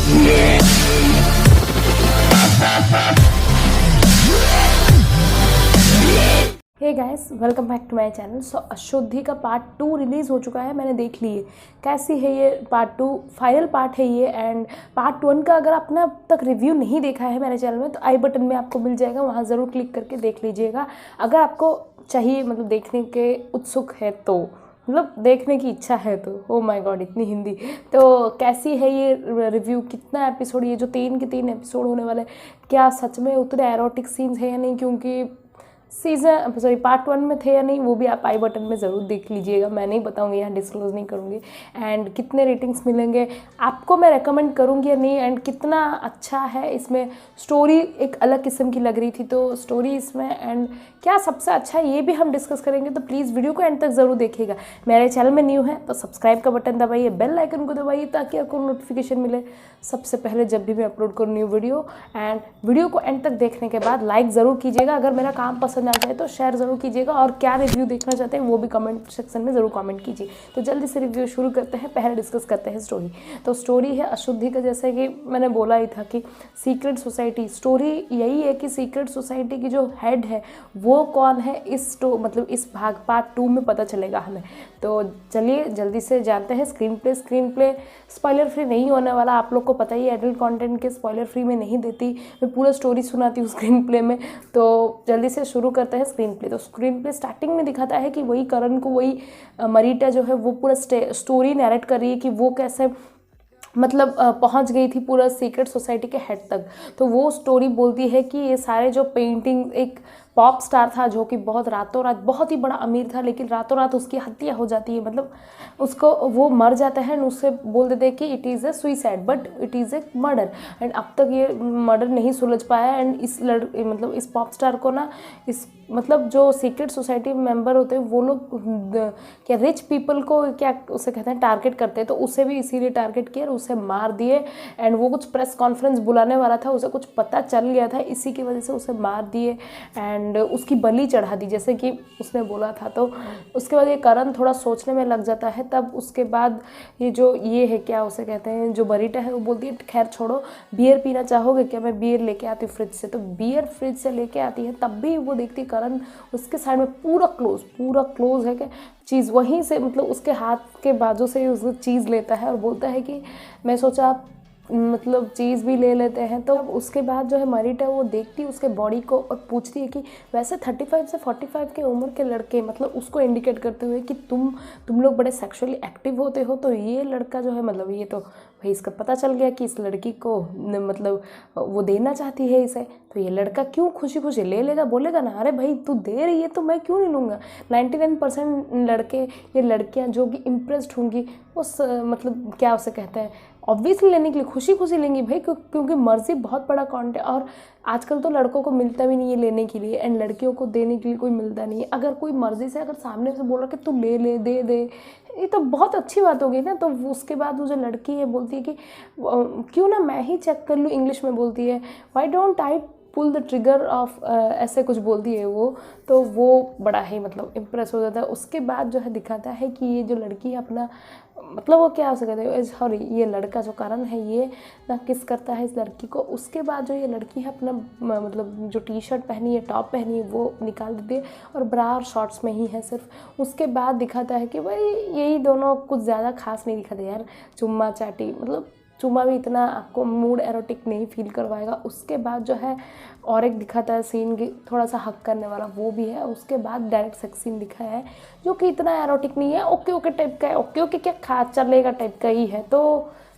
Hey guys, welcome back to my channel. So अशुद्धि का part 2 release हो चुका है, मैंने देख ली है। कैसी है ये पार्ट 2? फाइनल पार्ट है ये। एंड पार्ट 1 का अगर आपने अब तक रिव्यू नहीं देखा है मेरे चैनल में तो आई बटन में आपको मिल जाएगा, वहाँ ज़रूर क्लिक करके देख लीजिएगा। अगर आपको चाहिए, मतलब देखने के उत्सुक है तो, मतलब देखने की इच्छा है तो। ओ माय गॉड, इतनी हिंदी। तो कैसी है ये रिव्यू, कितना एपिसोड, ये जो 3 के 3 एपिसोड होने वाले, क्या सच में उतने एरोटिक सीन्स है या नहीं? क्योंकि पार्ट 1 में थे या नहीं वो भी आप आई बटन में ज़रूर देख लीजिएगा। मैं नहीं बताऊंगी, यहाँ डिस्क्लोज नहीं करूँगी। एंड कितने रेटिंग्स मिलेंगे आपको, मैं रेकमेंड करूँगी या नहीं, एंड कितना अच्छा है इसमें। स्टोरी एक अलग किस्म की लग रही थी, तो स्टोरी इसमें एंड क्या सबसे अच्छा है ये भी हम डिस्कस करेंगे। तो प्लीज़ वीडियो को एंड तक ज़रूर देखिएगा। मेरे चैनल में न्यू है तो सब्सक्राइब का बटन दबाइए, बेल आइकन को दबाइए ताकि आपको नोटिफिकेशन मिले सबसे पहले जब भी मैं अपलोड करूँ न्यू वीडियो। एंड वीडियो को एंड तक देखने के बाद लाइक ज़रूर कीजिएगा। अगर मेरा काम पसंद आ जाए तो शेयर ज़रूर कीजिएगा, और क्या रिव्यू देखना चाहते हैं वो भी कमेंट सेक्शन में ज़रूर कमेंट कीजिए। तो जल्दी से रिव्यू शुरू करते हैं। पहले डिस्कस करते हैं स्टोरी। तो स्टोरी है अशुद्धि का, जैसे कि मैंने बोला ही था कि सीक्रेट सोसाइटी। स्टोरी यही है कि सीक्रेट सोसाइटी की जो हेड है वो कौन है, मतलब इस भाग पार्ट 2 में पता चलेगा हमें। तो चलिए जल्दी से जानते हैं। स्क्रीन प्ले स्पॉइलर फ्री नहीं होने वाला, आप लोग को पता ही है एडल्ट कंटेंट के स्पॉइलर फ्री में नहीं देती, मैं पूरा स्टोरी सुनाती हूँ स्क्रीन प्ले में। तो जल्दी से शुरू करते हैं स्क्रीन प्ले। तो स्क्रीन प्ले स्टार्टिंग में दिखाता है कि वही करण को, वही मरीटा जो है वो पूरा स्टोरी नैरेट कर रही है कि वो कैसे मतलब पहुंच गई थी पूरा सीक्रेट सोसाइटी के हेड तक। तो वो स्टोरी बोलती है कि ये सारे जो पेंटिंग, एक पॉप स्टार था जो कि बहुत रातों रात बहुत ही बड़ा अमीर था, लेकिन रातों रात उसकी हत्या हो जाती है, मतलब उसको वो मर जाता है। उससे बोल देते हैं कि it is a suicide but it is a murder. And अब तक ये मर्डर नहीं सुलझ पाया। एंड मतलब इस पॉप स्टार को ना, इस मतलब जो सीक्रेट सोसाइटी मेंबर होते हैं वो लोग क्या रिच पीपल को क्या उसे कहते हैं टारगेट करते हैं, तो उसे भी इसीलिए टारगेट किया और उसे मार दिए। एंड वो कुछ प्रेस कॉन्फ्रेंस बुलाने वाला था, उसे कुछ पता चल गया था, इसी की वजह से उसे मार दिए एंड उसकी बलि चढ़ा दी जैसे कि उसने बोला था। तो उसके बाद ये करण थोड़ा सोचने में लग जाता है। तब उसके बाद ये है क्या उसे कहते हैं, जो बरीटा है वो बोलती है खैर छोड़ो, बियर पीना चाहोगे क्या? मैं बियर लेके आती हूँ फ्रिज से। तो बियर फ्रिज से लेके आती है, तब भी वो देखती करण उसके साइड में पूरा क्लोज है क्या चीज़, वहीं से मतलब उसके हाथ के बाजू से उस चीज़ लेता है और बोलता है कि मैं सोचा आप मतलब चीज़ भी ले लेते हैं। तो उसके बाद जो है मरीटा वो देखती है उसके बॉडी को और पूछती है कि वैसे 35 से 45 के उम्र के लड़के, मतलब उसको इंडिकेट करते हुए कि तुम लोग बड़े सेक्सुअली एक्टिव होते हो। तो ये लड़का जो है, मतलब ये तो भाई इसका पता चल गया कि इस लड़की को मतलब वो देना चाहती है इसे। तो ये लड़का क्यों खुशी खुशी ले लेगा, बोलेगा ना अरे भाई तू दे रही है तो मैं क्यों नहीं लूँगा। 99% लड़के या लड़कियाँ जो कि इम्प्रेस्ड होंगी उस मतलब क्या उसे कहते हैं ऑब्वियसली लेने के लिए खुशी खुशी लेंगी भाई, क्योंकि मर्जी बहुत बड़ा कॉन्ट है। और आजकल तो लड़कों को मिलता भी नहीं है लेने के लिए, एंड लड़कियों को देने के लिए कोई मिलता नहीं है। अगर कोई मर्जी से अगर सामने से बोल रहा कि तू ले ले दे, ये तो बहुत अच्छी बात होगी ना। तो उसके बाद वो जो लड़की है बोलती है कि क्यों ना मैं ही चेक कर लूँ, इंग्लिश में बोलती है why don't I pull the trigger off, ऐसे कुछ बोलती है वो। तो वो बड़ा ही मतलब इम्प्रेस हो जाता है। उसके बाद जो है दिखाता है कि ये जो लड़की है अपना मतलब वो क्या हो सकता है, सॉरी ये लड़का जो करण है ये ना किस करता है इस लड़की को। उसके बाद जो ये लड़की है अपना मतलब जो टी शर्ट पहनी है, टॉप पहनी है, वो निकाल देती है और ब्रा और शॉर्ट्स में ही है सिर्फ। उसके बाद दिखाता है कि भाई यही दोनों कुछ ज़्यादा खास नहीं दिखाते यार, चुम्मा चाटी, मतलब चुम्मा भी इतना आपको मूड एरोटिक नहीं फील करवाएगा। उसके बाद जो है और एक दिखाता है सीन की थोड़ा सा हक करने वाला, वो भी है। उसके बाद डायरेक्ट सेक्स सीन दिखाया है जो कि इतना एरोटिक नहीं है, ओके टाइप का है, ओके क्या खा चलेगा टाइप का ही है। तो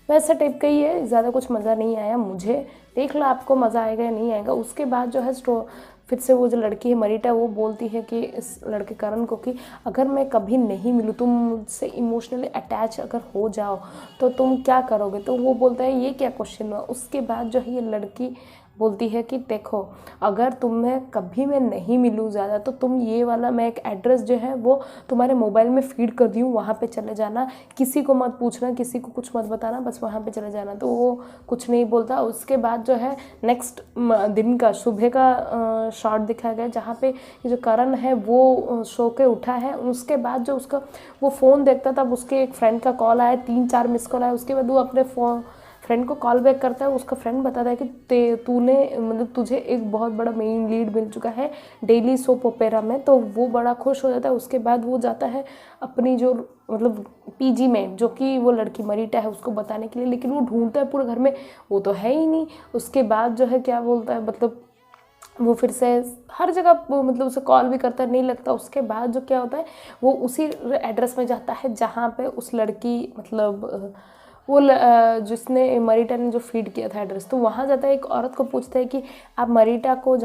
वैसा टाइप का ही है, ज़्यादा कुछ मज़ा नहीं आया मुझे। देख लो आपको मज़ा आएगा या नहीं आएगा। उसके बाद जो है फिर से वो जो लड़की है मरीटा वो बोलती है कि इस लड़के करण को कि अगर मैं कभी नहीं मिलूँ, तुम मुझसे इमोशनली अटैच अगर हो जाओ तो तुम क्या करोगे। तो वो बोलता है ये क्या क्वेश्चन हुआ। उसके बाद जो है ये लड़की बोलती है कि देखो अगर तुम्हें कभी मैं नहीं मिलूँ ज़्यादा तो तुम ये वाला मैं एक एड्रेस जो है वो तुम्हारे मोबाइल में फीड कर दी हूँ, वहाँ पे चले जाना, किसी को मत पूछना, किसी को कुछ मत बताना, बस वहाँ पे चले जाना। तो वो कुछ नहीं बोलता। उसके बाद जो है नेक्स्ट दिन का सुबह का शॉट दिखाया गया जहाँ पे ये जो करण है वो सो के उठा है। उसके बाद जो उसका वो फ़ोन देखता तब उसके एक फ्रेंड का कॉल आया, 3-4 मिस कॉल आया। उसके बाद वो अपने फ्रेंड को कॉल बैक करता है, उसका फ्रेंड बताता है कि तूने मतलब तुझे एक बहुत बड़ा मेन लीड मिल चुका है डेली सोप ओपेरा में। तो वो बड़ा खुश हो जाता है। उसके बाद वो जाता है अपनी जो मतलब पीजी में, जो कि वो लड़की मरीटा है, उसको बताने के लिए, लेकिन वो ढूंढता है पूरे घर में, वो तो है ही नहीं। उसके बाद जो है क्या बोलता है, मतलब वो फिर से हर जगह मतलब उसे कॉल भी करता नहीं लगता। उसके बाद जो क्या होता है, वो उसी एड्रेस में जाता है जहाँ पे उस लड़की मतलब जिसने मरीटा ने जो फीड किया था एड्रेस, तो वहाँ जाता है। एक औरत को पूछता है कि आप मरीटा को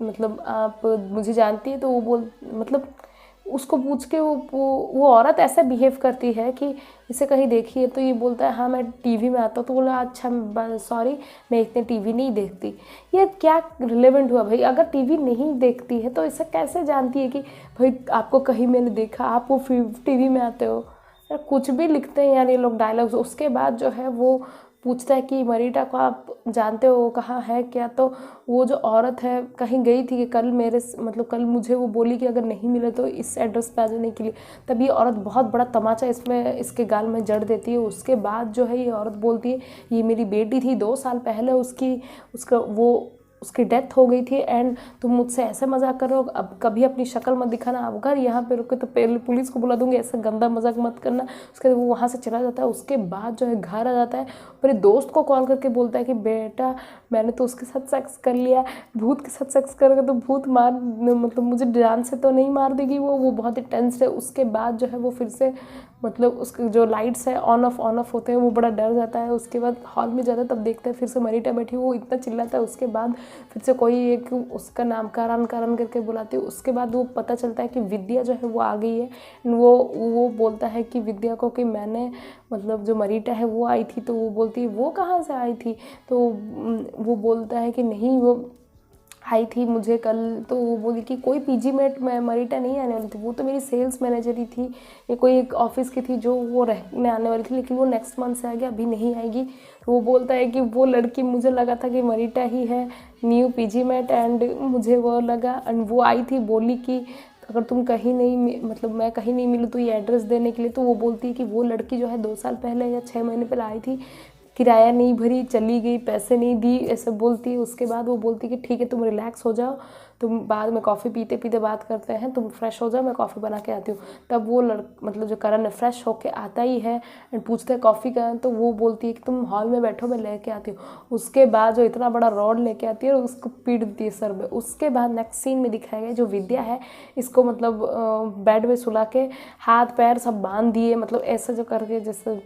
मतलब आप मुझे जानती है? तो वो मतलब उसको पूछ के वो औरत ऐसा बिहेव करती है कि इसे कहीं देखी है? तो ये बोलता है हाँ मैं टीवी में आता हूँ। तो बोला अच्छा सॉरी, मैं इतने टीवी नहीं देखती। ये क्या रिलेवेंट हुआ भाई? अगर टीवी नहीं देखती है तो इसे कैसे जानती है कि भाई आपको कहीं मैंने देखा, आप वो टीवी में आते हो? यार कुछ भी लिखते हैं यार ये लोग डायलॉग्स। उसके बाद जो है वो पूछता है कि मरीटा को आप जानते हो, वो कहाँ है क्या? तो वो जो औरत है कहीं गई थी कि कल मतलब कल मुझे वो बोली कि अगर नहीं मिले तो इस एड्रेस पे आ जाने के लिए। तभी औरत बहुत बड़ा तमाचा इसके गाल में जड़ देती है। उसके बाद जो है ये औरत बोलती है ये मेरी बेटी थी, 2 साल पहले उसकी डेथ हो गई थी, एंड तुम मुझसे ऐसे मजाक कर रहे हो, अब कभी अपनी शक्ल मत दिखाना, अगर यहाँ पे रुके तो पहले पुलिस को बुला दूंगी, ऐसा गंदा मजाक मत करना। उसके बाद वो वहाँ से चला जाता है। उसके बाद जो है घर आ जाता है, मेरे दोस्त को कॉल करके बोलता है कि बेटा मैंने तो उसके साथ सेक्स कर लिया, भूत के साथ सेक्स करेगा तो भूत मतलब मुझे जान से तो नहीं मार देगी वो बहुत ही टेंस है। उसके बाद जो है वो फिर से मतलब उसके जो लाइट्स है ऑन ऑफ होते हैं, वो बड़ा डर जाता है। उसके बाद हॉल में जाता है, तब देखता है फिर से मरीटा बैठी, वो इतना चिल्लाता है। उसके बाद फिर से कोई एक उसका नाम करण करके बुलाती है। उसके बाद वो पता चलता है कि विद्या जो है वो आ गई है। वो बोलता है कि विद्या को कि मैंने मतलब जो मरीटा है वो आई थी। तो वो बोलती है वो कहाँ से आई थी? तो वो बोलता है कि नहीं वो आई थी मुझे कल। तो वो बोली कि कोई पीजी मेट मरीटा नहीं आने वाली थी, वो तो मेरी सेल्स मैनेजर ही थी, ये कोई एक ऑफिस की थी जो वो रहने आने वाली थी, लेकिन वो नेक्स्ट मंथ से आ गया, अभी नहीं आएगी। तो वो बोलता है कि वो लड़की मुझे लगा था कि मरीटा ही है न्यू पीजी मेट, एंड मुझे वो लगा, एंड वो आई थी बोली कि अगर तुम कहीं नहीं मतलब मैं कहीं नहीं मिलूँ तो ये एड्रेस देने के लिए। तो वो बोलती है कि वो लड़की जो है 2 साल पहले या 6 महीने पहले आई थी, किराया नहीं भरी, चली गई, पैसे नहीं दी, ऐसे बोलती है। उसके बाद वो बोलती है कि ठीक है तुम रिलैक्स हो जाओ, तुम बाद में कॉफ़ी पीते पीते बात करते हैं, तुम फ्रेश हो जाओ, मैं कॉफ़ी बना के आती हूँ। तब वो मतलब जो करण है फ्रेश होके आता ही है एंड पूछता है कॉफ़ी का। तो वो बोलती है कि तुम हॉल में बैठो, मैं लेके आती हूँ। उसके बाद जो इतना बड़ा रॉड लेके आती है और उसको पीट देती है सर में। उसके बाद नेक्स्ट सीन में दिखाया गया जो विद्या है, इसको मतलब बेड में सुला के हाथ पैर सब बांध दिए, मतलब ऐसा जो करके, जैसे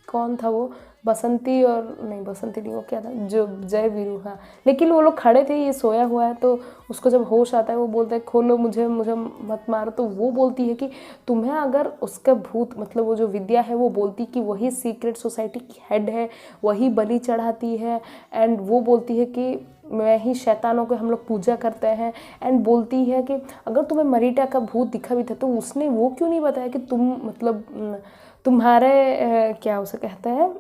कौन था वो, बसंती और नहीं बसंती नहीं, वो क्या था जो जय वीरू, हाँ। लेकिन वो लोग खड़े थे, ये सोया हुआ है। तो उसको जब होश आता है वो बोलता है खोलो मुझे मत मारो। तो वो बोलती है कि तुम्हें अगर उसका भूत मतलब वो जो विद्या है वो बोलती कि वही सीक्रेट सोसाइटी की हेड है, वही बलि चढ़ाती है, एंड वो बोलती है कि मैं ही शैतानों को हम लोग पूजा करते हैं, एंड बोलती है कि अगर तुम्हें मरीटा का भूत दिखा भी था तो उसने वो क्यों नहीं बताया कि तुम मतलब तुम्हारे क्या उसे कहते हैं,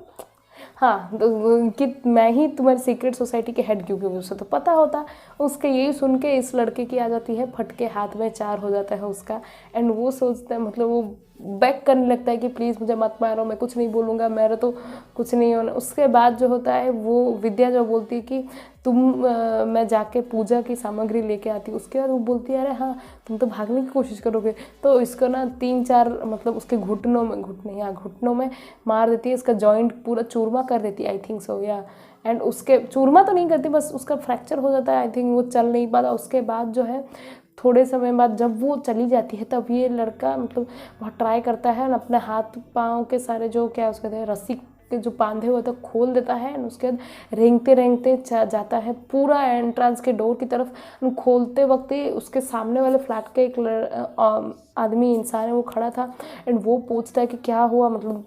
हाँ, तो कि मैं ही तुम्हारी सीक्रेट सोसाइटी के हेड, क्योंकि उसे तो पता होता। उसके यही सुन के इस लड़के की आ जाती है फटके, हाथ में 4 हो जाता है उसका, एंड वो सोचता है मतलब वो बैक करने लगता है कि प्लीज़ मुझे मत मारो, मैं कुछ नहीं बोलूँगा, मेरा तो कुछ नहीं होना। उसके बाद जो होता है वो विद्या जो बोलती है कि मैं जाके पूजा की सामग्री लेके आती हूँ। उसके बाद वो बोलती है अरे हाँ तुम तो भागने की कोशिश करोगे। तो इसको ना 3-4 मतलब उसके घुटनों में मार देती है, इसका जॉइंट पूरा चूरमा कर देती है, आई थिंक सो या। एंड उसके चूरमा तो नहीं करती, बस उसका फ्रैक्चर हो जाता है, आई थिंक वो चल नहीं पाता। उसके बाद जो है थोड़े समय बाद जब वो चली जाती है तब ये लड़का मतलब बहुत ट्राई करता है, अपने हाथ पाँव के सारे जो क्या उसके कहते हैं रस्सी के जो बांधे हुए थे खोल देता है, और उसके बाद रेंगते जाता है पूरा एंट्रेंस के डोर की तरफ। खोलते वक्त ही उसके सामने वाले फ्लैट के एक आदमी इंसान है वो खड़ा था, एंड वो पूछता है कि क्या हुआ मतलब।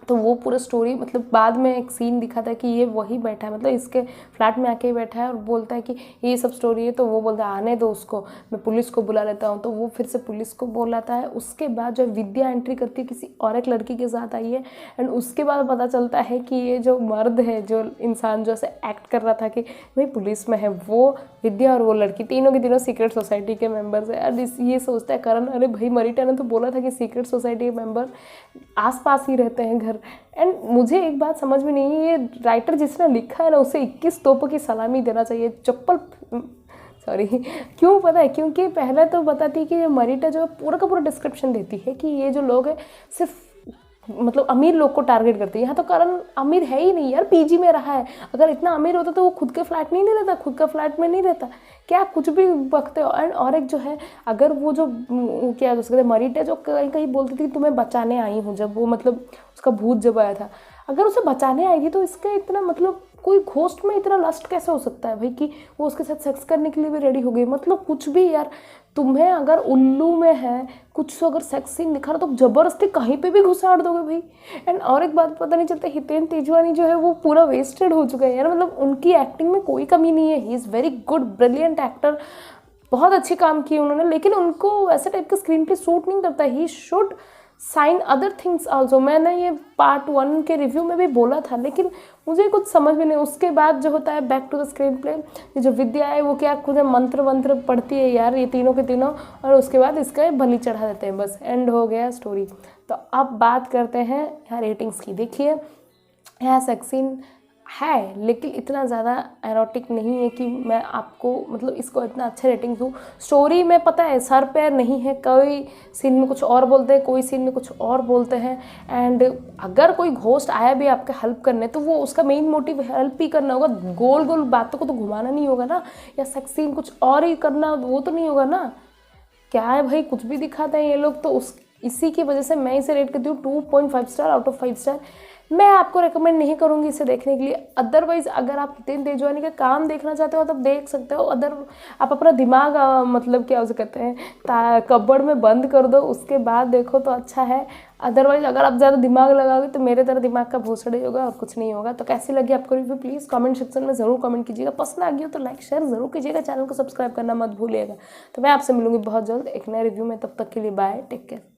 तो वो पूरा स्टोरी मतलब बाद में एक सीन दिखा था कि ये वही बैठा है, मतलब इसके फ्लैट में आके ही बैठा है, और बोलता है कि ये सब स्टोरी है। तो वो बोलता है आने दो उसको, मैं पुलिस को बुला लेता हूँ। तो वो फिर से पुलिस को बुलाता है। उसके बाद जो विद्या एंट्री करती है किसी और एक लड़की के साथ आई है, एंड उसके बाद पता चलता है कि ये जो मर्द है, जो इंसान जो ऐसे एक्ट कर रहा था कि भाई पुलिस में है, वो विद्या और वो लड़की तीनों के तीनों सीक्रेट सोसाइटी के मेंबर्स है। और ये सोचता है करण अरे भाई मरीटा ने तो बोला था कि सीक्रेट सोसाइटी के मेंबर आसपास ही रहते हैं घर इधर। एंड मुझे एक बात समझ में नहीं, ये राइटर जिसने लिखा है ना उसे 21 तोपों की सलामी देना चाहिए। चप्पल सॉरी क्यों पता है, क्योंकि पहले तो बताती है कि मरीटा जो पूरा का पूरा डिस्क्रिप्शन देती है कि ये जो लोग हैं सिर्फ मतलब अमीर लोग को टारगेट करते हैं। यहाँ तो करण अमीर है ही नहीं यार, पीजी में रहा है। अगर इतना अमीर होता तो वो खुद के फ्लैट नहीं रहता, खुद का फ्लैट में नहीं रहता। क्या कुछ भी बकते हो। एंड और एक जो है, अगर वो जो क्या उसके मरीटा जो कहीं कहीं बोलती थी तुम्हें बचाने आई हूँ, जब वो मतलब उसका भूत जब आया था, अगर उसे बचाने आएगी तो इसका इतना मतलब कोई घोस्ट में इतना लस्ट कैसे हो सकता है भाई कि वो उसके साथ सेक्स करने के लिए भी रेडी हो गई। मतलब कुछ भी यार, तुम्हें अगर उल्लू में है कुछ तो अगर सेक्स सीन दिखा रहा तो जबरदस्ती कहीं पे भी घुसाड़ दोगे भाई। एंड और एक बात पता नहीं चलता, हितेन तेजवानी जो है वो पूरा वेस्टेड हो चुका है यार। मतलब उनकी एक्टिंग में कोई कमी नहीं है, he is very good brilliant actor, बहुत अच्छे काम किए उन्होंने, लेकिन उनको ऐसे टाइप का स्क्रीन पे सूट नहीं करता। He should sign other things also. मैंने ये पार्ट 1 के रिव्यू में भी बोला था, लेकिन मुझे कुछ समझ में नहीं। उसके बाद जो होता है back to the screenplay, ये जो विद्या है वो क्या खुद मंत्र वंत्र पढ़ती है यार ये तीनों के तीनों, और उसके बाद इसका बलि चढ़ा देते हैं, बस एंड हो गया स्टोरी। तो अब बात करते हैं यहाँ रेटिंग्स की। देखिए यहाँ सेक्स सीन है लेकिन इतना ज़्यादा एरोटिक नहीं है कि मैं आपको मतलब इसको इतना अच्छा रेटिंग दूँ। स्टोरी में पता है सर पैर नहीं है, कोई सीन में कुछ और बोलते हैं, कोई सीन में कुछ और बोलते हैं। एंड अगर कोई घोस्ट आया भी आपके हेल्प करने तो वो उसका मेन मोटिव हेल्प ही करना होगा, गोल गोल बातों को तो घुमाना नहीं होगा ना, या सेक्स सीन कुछ और ही करना वो तो नहीं होगा ना। क्या है भाई, कुछ भी दिखाते हैं ये लोग। तो इसी की वजह से मैं इसे रेट करती हूँ 2.5 स्टार आउट ऑफ 5 स्टार। मैं आपको रेकमेंड नहीं करूँगी इसे देखने के लिए। अदरवाइज़ अगर आप हितेन तेजवानी का काम देखना चाहते हो तो देख सकते हो। अदर आप अपना दिमाग मतलब क्या उसे कहते हैं कब्बड़ में बंद कर दो, उसके बाद देखो तो अच्छा है। अदरवाइज़ अगर आप ज़्यादा दिमाग लगाओगे तो मेरे तरह दिमाग का भोसड़ा ही होगा और कुछ नहीं होगा। तो कैसी लगी आपको रिव्यू प्लीज़ कमेंट सेक्शन में ज़रूर कमेंट कीजिएगा। पसंद आ गई हो तो लाइक शेयर ज़रूर कीजिएगा, चैनल को सब्सक्राइब करना मत भूलिएगा। तो मैं आपसे मिलूंगी बहुत जल्द एक नए रिव्यू में, तब तक के लिए बाय, टेक केयर।